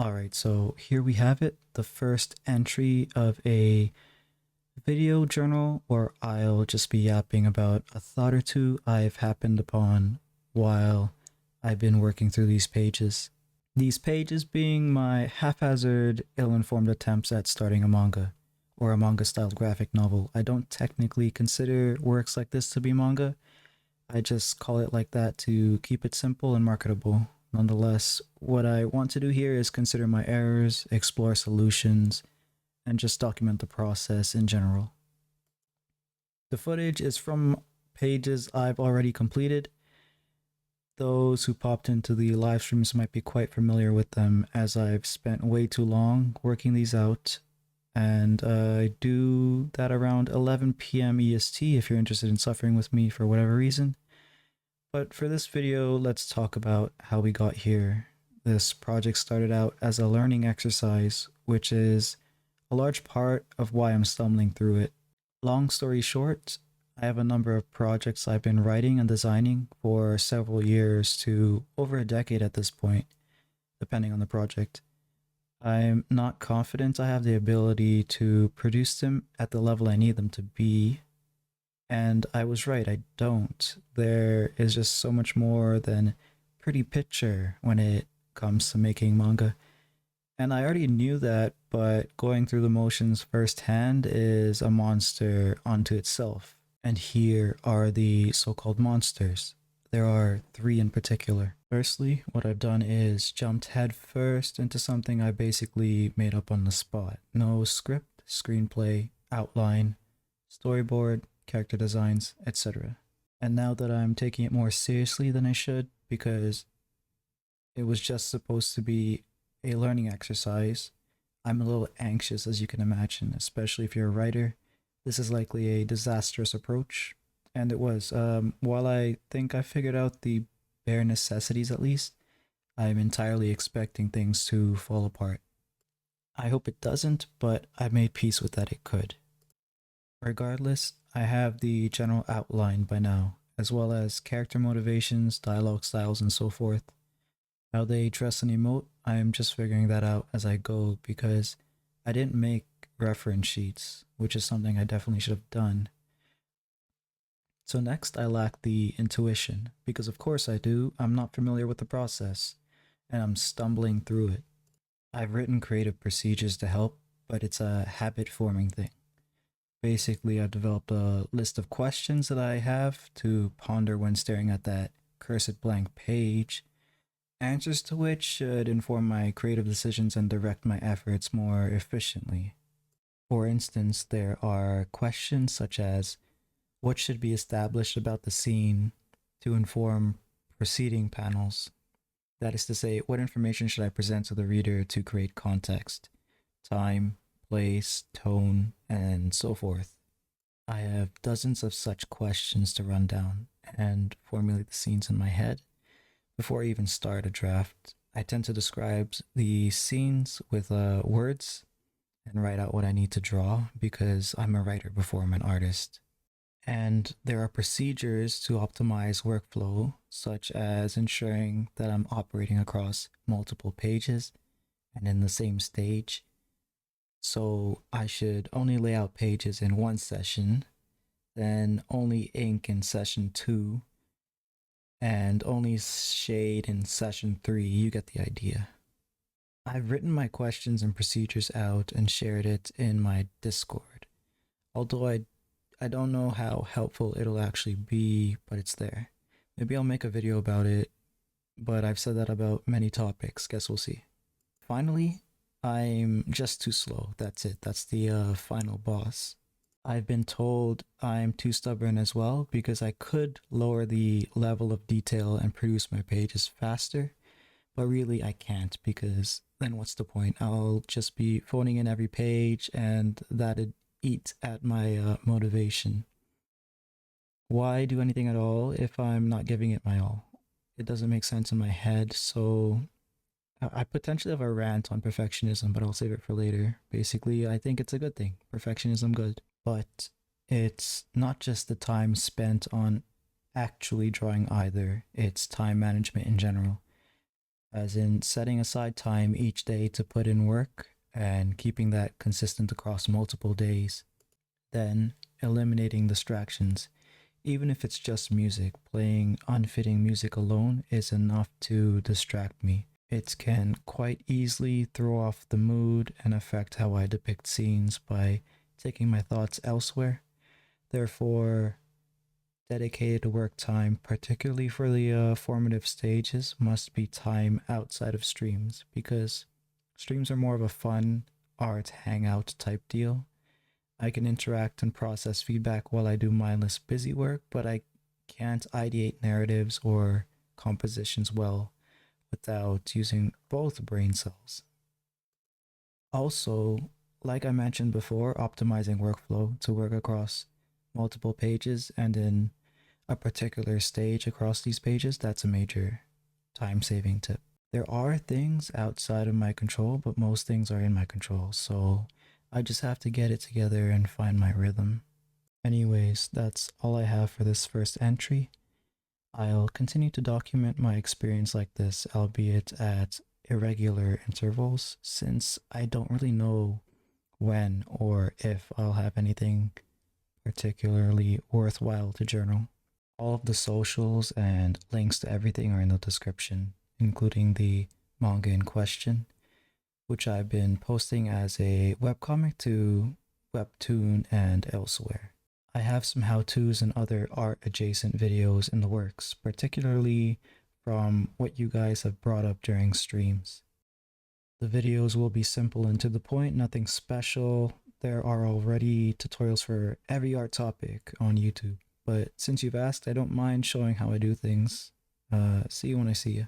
Alright, so here we have it, the first entry of a video journal where I'll just be yapping about a thought or two I've happened upon while I've been working through these pages. These pages being my haphazard, ill-informed attempts at starting a manga, or a manga-styled graphic novel. I don't technically consider works like this to be manga, I just call it like that to keep it simple and marketable. Nonetheless, what I want to do here is consider my errors, explore solutions, and just document the process in general. The footage is from pages I've already completed. Those who popped into the live streams might be quite familiar with them as I've spent way too long working these out. And I do that around 11 p.m. EST if you're interested in suffering with me for whatever reason. But for this video, let's talk about how we got here. This project started out as a learning exercise, which is a large part of why I'm stumbling through it. Long story short, I have a number of projects I've been writing and designing for several years to over a decade at this point, depending on the project. I'm not confident I have the ability to produce them at the level I need them to be. And I was right, I don't. There is just so much more than pretty picture when it comes to making manga. And I already knew that, but going through the motions firsthand is a monster unto itself. And here are the so-called monsters. There are three in particular. Firstly, what I've done is jumped headfirst into something I basically made up on the spot. No script, screenplay, outline, storyboard, character designs, etc. And now that I'm taking it more seriously than I should, because it was just supposed to be a learning exercise, I'm a little anxious, as you can imagine, especially if you're a writer. This is likely a disastrous approach, and it was. While I think I figured out the bare necessities at least, I'm entirely expecting things to fall apart. I hope it doesn't, but I made peace with that it could. Regardless, I have the general outline by now, as well as character motivations, dialogue styles, and so forth. How they dress and emote, I am just figuring that out as I go because I didn't make reference sheets, which is something I definitely should have done. So next, I lack the intuition, because of course I do, I'm not familiar with the process, and I'm stumbling through it. I've written creative procedures to help, but it's a habit-forming thing. Basically, I've developed a list of questions that I have to ponder when staring at that cursed blank page, answers to which should inform my creative decisions and direct my efforts more efficiently. For instance, there are questions such as what should be established about the scene to inform preceding panels? That is to say, what information should I present to the reader to create context, time, place, tone, and so forth. I have dozens of such questions to run down and formulate the scenes in my head. Before I even start a draft, I tend to describe the scenes with words and write out what I need to draw because I'm a writer before I'm an artist. And there are procedures to optimize workflow, such as ensuring that I'm operating across multiple pages and in the same stage. So I should only lay out pages in one session, then only ink in session 2, and only shade in session 3. You get the idea. I've written my questions and procedures out and shared it in my Discord. Although I don't know how helpful it'll actually be, but it's there. Maybe I'll make a video about it, but I've said that about many topics. Guess we'll see. Finally, I'm just too slow. That's it. That's the final boss. I've been told I'm too stubborn as well because I could lower the level of detail and produce my pages faster, but really I can't because then what's the point? I'll just be phoning in every page and that'd eat at my motivation. Why do anything at all if I'm not giving it my all? It doesn't make sense in my head, so I potentially have a rant on perfectionism, but I'll save it for later. Basically, I think it's a good thing. Perfectionism good. But it's not just the time spent on actually drawing either, it's time management in general. as in setting aside time each day to put in work and keeping that consistent across multiple days. Then, eliminating distractions. Even if it's just music, playing unfitting music alone is enough to distract me. It can quite easily throw off the mood and affect how I depict scenes by taking my thoughts elsewhere. Therefore, dedicated work time, particularly for the formative stages, must be time outside of streams because streams are more of a fun art hangout type deal. I can interact and process feedback while I do mindless busy work, but I can't ideate narratives or compositions well without using both brain cells. Also, like I mentioned before, optimizing workflow to work across multiple pages and in a particular stage across these pages, that's a major time saving tip. There are things outside of my control, but most things are in my control, so I just have to get it together and find my rhythm. Anyways, that's all I have for this first entry. I'll continue to document my experience like this, albeit at irregular intervals, since I don't really know when or if I'll have anything particularly worthwhile to journal. All of the socials and links to everything are in the description, including the manga in question, which I've been posting as a webcomic to Webtoon and elsewhere. I have some how-tos and other art adjacent videos in the works, particularly from what you guys have brought up during streams. The videos will be simple and to the point, nothing special. There are already tutorials for every art topic on YouTube, but since you've asked, I don't mind showing how I do things. See you when I see you.